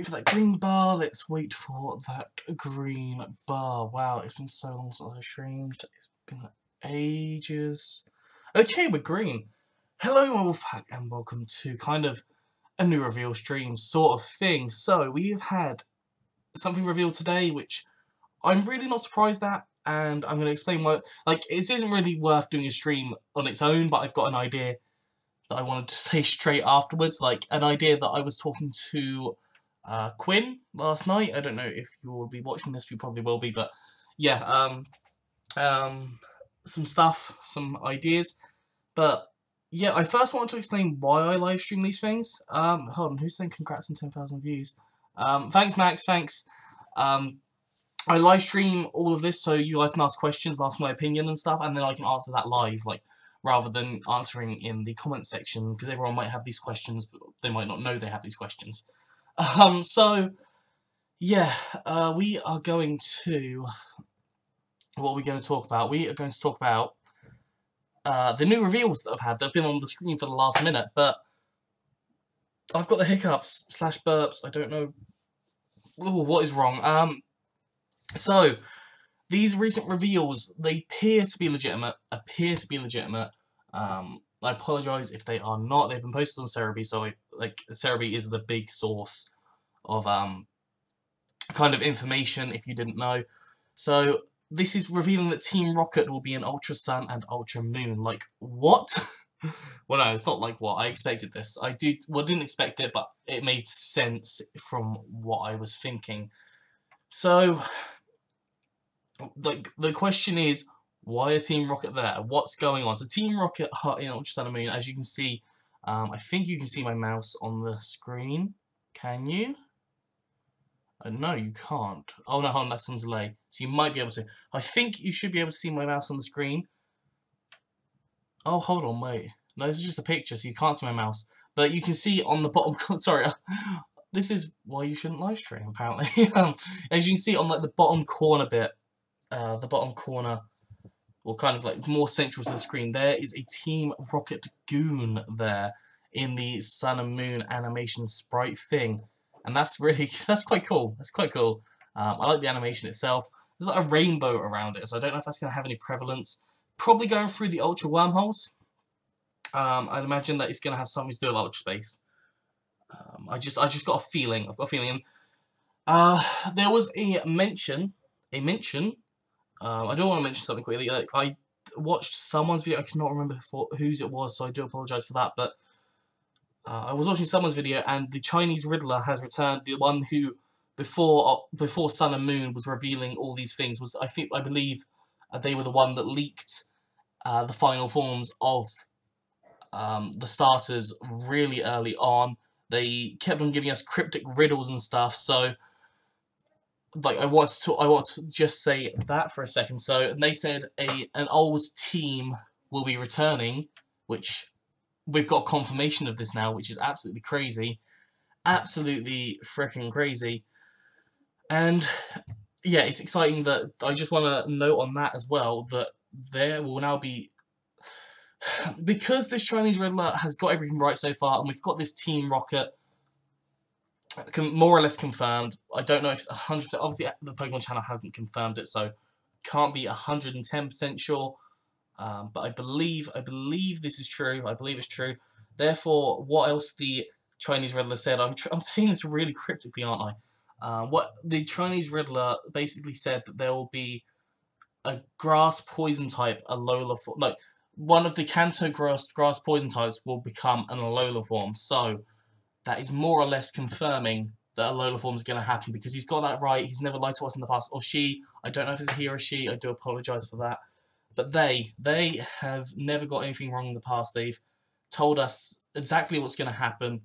wait for that green bar. Let's wait for that green bar. Wow, it's been so long since I streamed. It's been ages. Okay, we're green. Hello, Wolfpack, and welcome to kind of a new reveal stream sort of thing. So, we have had something revealed today, which I'm really not surprised at, and I'm going to explain why. Like, it isn't really worth doing a stream on its own, but I've got an idea that I wanted to say straight afterwards. Like, an idea that I was talking to Quinn last night. I don't know if you will be watching this, you probably will be, but yeah, some stuff, some ideas. But yeah, I first wanted to explain why I live stream these things. Hold on, who's saying congrats on 10,000 views? Thanks, Max, thanks. I live stream all of this so you guys can ask questions and ask my opinion and stuff, and then I can answer that live, like, rather than answering in the comment section, because everyone might have these questions, but they might not know they have these questions. So, yeah, we are going to... What are we going to talk about? We are going to talk about the new reveals that I've had that have been on the screen for the last minute, but I've got the hiccups / burps. I don't know what is wrong. So, these recent reveals, they appear to be legitimate. I apologise if they are not. They've been posted on Cerebi, so Cerebi is the big source of kind of information, if you didn't know. So, this is revealing that Team Rocket will be in Ultra Sun and Ultra Moon. Like, what? Well, no, it's not like what. I expected this. Didn't expect it, but it made sense from what I was thinking. So, like, the question is, why are Team Rocket there? What's going on? So, Team Rocket are in Ultra Sun and Moon. As you can see, I think you can see my mouse on the screen. Can you? No, you can't. Oh, no, hold on, that's on delay. So you might be able to. I think you should be able to see my mouse on the screen. Oh, hold on, wait. No, this is just a picture, so you can't see my mouse. But you can see on the bottom... Sorry, this is why you shouldn't live stream, apparently. As you can see on, like, the bottom corner bit, the bottom corner, or kind of, like, more central to the screen, there is a Team Rocket Goon there in the Sun and Moon animation sprite thing. And that's quite cool. That's quite cool. I like the animation itself. There's like a rainbow around it, so I don't know if that's going to have any prevalence. Probably going through the Ultra Wormholes. I'd imagine that it's going to have something to do with Ultra Space. I just got a feeling. I've got a feeling. There was a mention. I don't want to mention something quickly. Like, I watched someone's video. I cannot remember whose it was, so I do apologise for that. But I was watching someone's video, and the Chinese Riddler has returned. The one who, before Sun and Moon, was revealing all these things. I believe they were the one that leaked the final forms of the starters really early on. They kept on giving us cryptic riddles and stuff. So, like, I want to just say that for a second. So, they said an old team will be returning, which we've got confirmation of this now, which is absolutely crazy. Absolutely freaking crazy. And, yeah, it's exciting that I just want to note on that as well, that there will now be... Because this Chinese Riddler has got everything right so far, and we've got this Team Rocket more or less confirmed. I don't know if it's 100%... Obviously, the Pokemon channel hasn't confirmed it, so can't be 110% sure. But I believe this is true. I believe it's true. Therefore, what else the Chinese Riddler said? I'm saying this really cryptically, aren't I? What the Chinese Riddler basically said, that there will be a grass poison type, Alola form. Like, one of the Kanto grass poison types will become an Alola form. So that is more or less confirming that Alola form is going to happen, because he's got that right. He's never lied to us in the past. Or she. I don't know if it's a he or a she. I do apologise for that. But they have never got anything wrong in the past. They've told us exactly what's going to happen,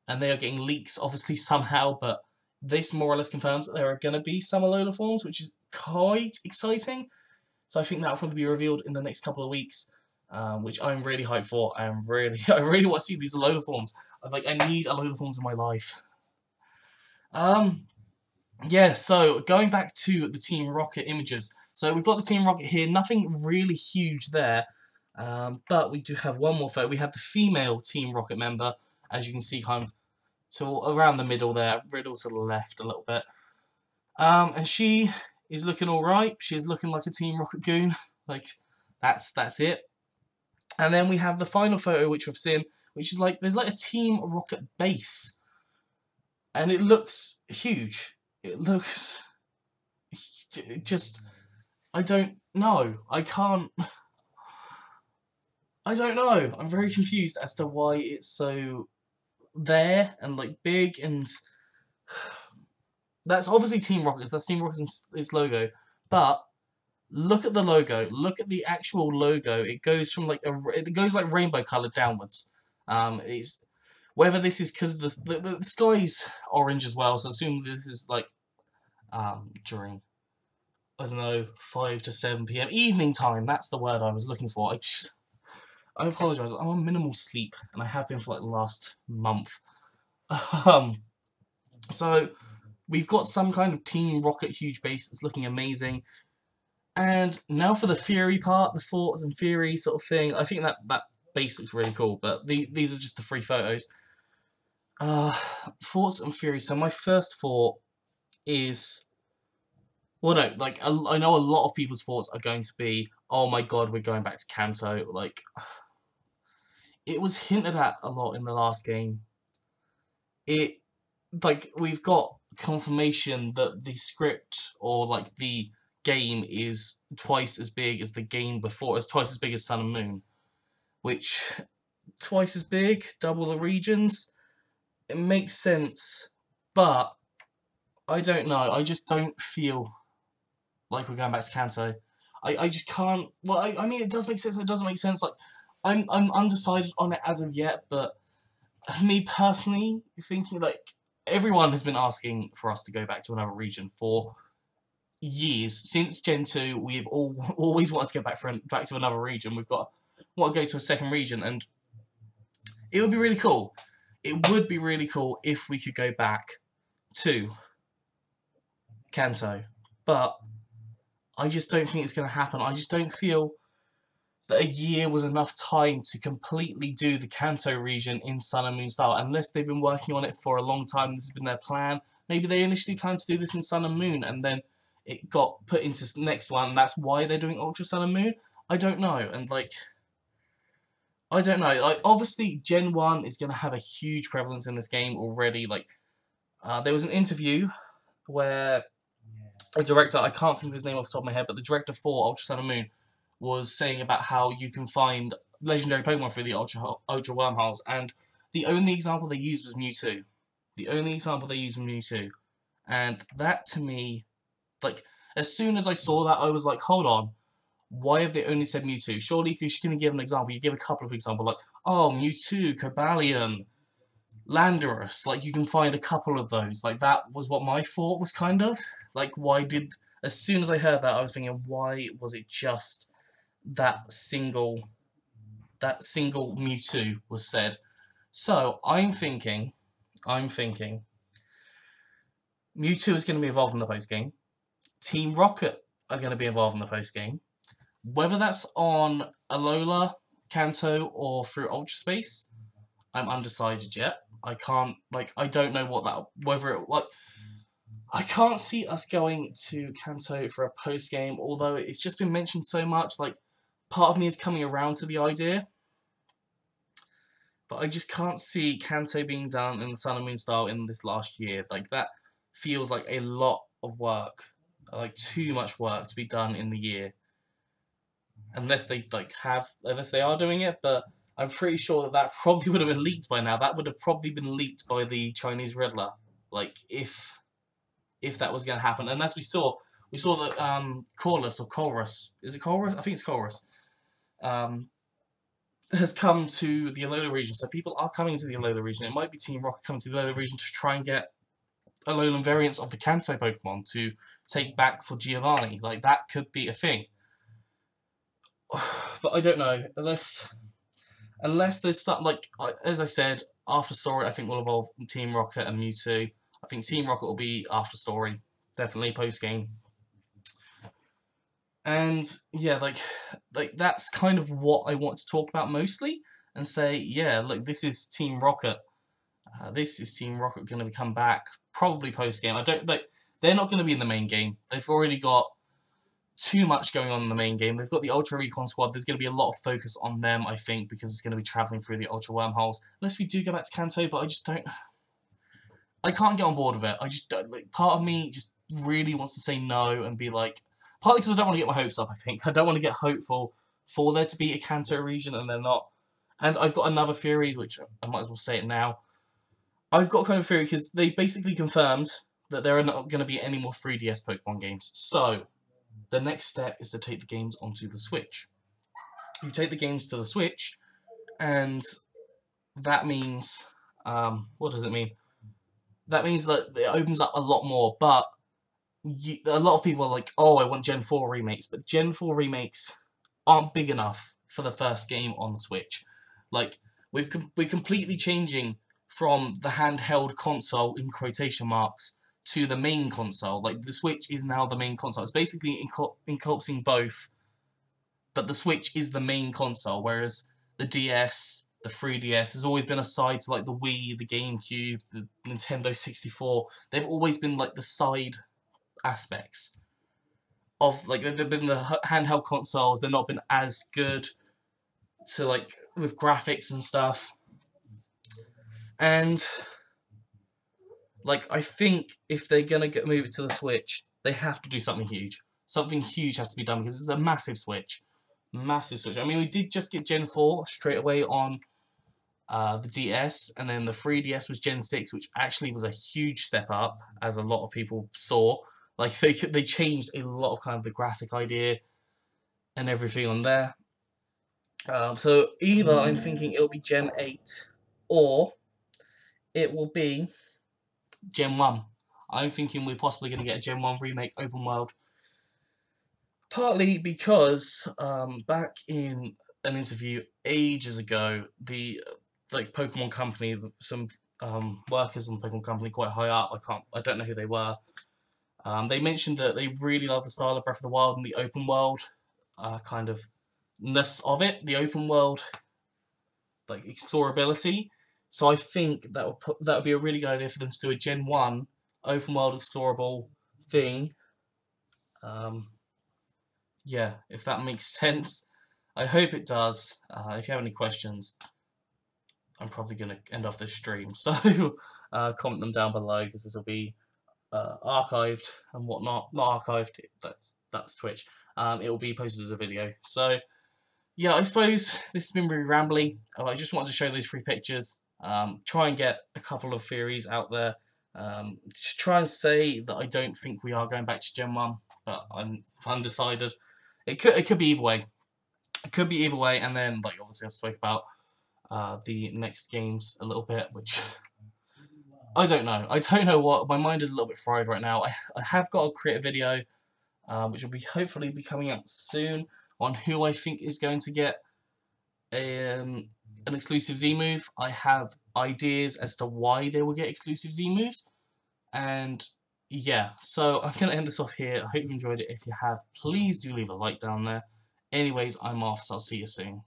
and they are getting leaks, obviously, somehow, but this more or less confirms that there are going to be some Alola forms, which is quite exciting. So I think that will probably be revealed in the next couple of weeks, which I'm really hyped for. I really want to see these Alola forms. I need Alola forms in my life. Yeah, so going back to the Team Rocket images. So we've got the Team Rocket here, nothing really huge there, but we do have one more photo. We have the female Team Rocket member, as you can see, kind of to around the middle there, Riddle to the left a little bit. And she is looking alright. She's looking like a Team Rocket goon. Like, that's it. And then we have the final photo, which we've seen, which is like, there's like a Team Rocket base. And it looks huge. It looks just, I don't know. I don't know. I'm very confused as to why it's so there and like big, and that's obviously Team Rocket's. That's Team Rocket's logo. But look at the logo. Look at the actual logo. It goes from like it goes like rainbow colored downwards. It's whether this is because the sky's orange as well. So I assume this is like during, I don't know, 5 to 7 p.m. evening time. That's the word I was looking for. I apologise. I'm on minimal sleep, and I have been for like the last month. So we've got some kind of Team Rocket huge base that's looking amazing. And now for the Fury part, the Thoughts and Fury sort of thing. I think that base looks really cool, but these are just the 3 photos. Thoughts and Fury. So my first thought is, well, no, like I know a lot of people's thoughts are going to be, oh my god, we're going back to Kanto. Like, it was hinted at a lot in the last game. Like, we've got confirmation that the script or like the game is twice as big as the game before. It's twice as big as Sun and Moon, which twice as big, double the regions. It makes sense, but I don't know. I just don't feel like we're going back to Kanto. I just can't. Well, I mean, it does make sense. It doesn't make sense. Like, I'm undecided on it as of yet, but me personally, thinking like everyone has been asking for us to go back to another region for years. Since Gen 2, we've always wanted to go back to another region. We've got want to go to a second region, and it would be really cool. It would be really cool if we could go back to Kanto, but I just don't think it's going to happen. I just don't feel that a year was enough time to completely do the Kanto region in Sun and Moon style, unless they've been working on it for a long time. This has been their plan. Maybe they initially planned to do this in Sun and Moon, and then it got put into the next one, and that's why they're doing Ultra Sun and Moon. I don't know, and like, I don't know. Like, obviously, Gen 1 is going to have a huge prevalence in this game already. Like, there was an interview where a director, I can't think of his name off the top of my head, but the director for Ultra Sun and Moon was saying about how you can find legendary Pokemon through the Ultra wormholes, and the only example they used was Mewtwo. The only example they used was Mewtwo. And that, to me, like, as soon as I saw that, I was like, hold on. Why have they only said Mewtwo? Surely if you're going to give an example, you give a couple of examples, like, oh, Mewtwo, Cobalion, Landorus. Like, you can find a couple of those. Like, that was what my thought was, kind of. Like, as soon as I heard that, I was thinking, why was it just that single Mewtwo was said? So, I'm thinking Mewtwo is going to be involved in the post-game. Team Rocket are going to be involved in the post-game. Whether that's on Alola, Kanto, or through Ultra Space, I'm undecided yet. I don't know I can't see us going to Kanto for a post-game, although it's just been mentioned so much, like, part of me is coming around to the idea. But I just can't see Kanto being done in the Sun and Moon style in this last year. Like, that feels like a lot of work. Like, too much work to be done in the year. Unless they are doing it, but I'm pretty sure that probably would have been leaked by now. That would have probably been leaked by the Chinese Riddler. Like, if that was going to happen. And as we saw that Chorus, is it Chorus? I think it's Chorus, has come to the Alola region. So people are coming to the Alola region. It might be Team Rocket coming to the Alola region to try and get Alolan variants of the Kanto Pokemon to take back for Giovanni. Like, that could be a thing. But I don't know. Unless there's something, like, as I said, after story, I think will involve Team Rocket and Mewtwo. I think Team Rocket will be after story, definitely post-game. And, yeah, like that's kind of what I want to talk about mostly, and say, yeah, look, this is Team Rocket. This is Team Rocket going to come back probably post game. They're not going to be in the main game. They've already got too much going on in the main game. They've got the Ultra Recon Squad. There's going to be a lot of focus on them, I think, because it's going to be traveling through the Ultra Wormholes. Unless we do go back to Kanto, but I just don't. I can't get on board with it. I just don't. Like, part of me just really wants to say no and be like, partly because I don't want to get my hopes up. I think I don't want to get hopeful for there to be a Kanto region and they're not. And I've got another theory, which I might as well say it now. I've got kind of a theory because they basically confirmed that there are not going to be any more 3DS Pokemon games. So the next step is to take the games onto the Switch. You take the games to the Switch, and that means, what does it mean? That means that it opens up a lot more, but a lot of people are like, oh, I want Gen 4 remakes, but Gen 4 remakes aren't big enough for the first game on the Switch. Like, we're completely changing from the handheld console, in quotation marks, to the main console. Like, the Switch is now the main console. It's basically encompassing both, but the Switch is the main console, whereas the DS, the 3DS, has always been a side to, like, the Wii, the GameCube, the Nintendo 64. They've always been, like, the side aspects of, like, they've been the handheld consoles. They've not been as good to, like, with graphics and stuff. And like, I think if they're going to move it to the Switch, they have to do something huge. Something huge has to be done because it's a massive Switch. Massive Switch. I mean, we did just get Gen 4 straight away on the DS, and then the 3DS was Gen 6, which actually was a huge step up, as a lot of people saw. Like, they changed a lot of kind of the graphic idea and everything on there. So either I'm thinking it'll be Gen 8, or it will be Gen 1. I'm thinking we're possibly going to get a Gen 1 remake open world. Partly because back in an interview ages ago, the Pokemon company, some workers in the Pokemon company quite high up, I don't know who they were. They mentioned that they really love the style of Breath of the Wild and the open world kind of ness of it, the open world like explorability. So I think that would be a really good idea for them to do a Gen 1 open world explorable thing. Yeah, if that makes sense. I hope it does. If you have any questions, I'm probably going to end off this stream. So comment them down below, because this will be archived and whatnot. Not archived, that's Twitch. It will be posted as a video. So yeah, I suppose this has been really rambly. I just wanted to show those 3 pictures. Try and get a couple of theories out there. Just try and say that I don't think we are going back to Gen 1, but I'm undecided. It could be either way. It could be either way, and then, like, obviously I've spoke about the next games a little bit, which I don't know. I don't know what. My mind is a little bit fried right now. I have got to create a video, which will hopefully be coming out soon, on who I think is going to get an exclusive Z move. I have ideas as to why they will get exclusive Z moves, and yeah, so I'm going to end this off here. I hope you enjoyed it. If you have, please do leave a like down there. Anyways, I'm off, so I'll see you soon.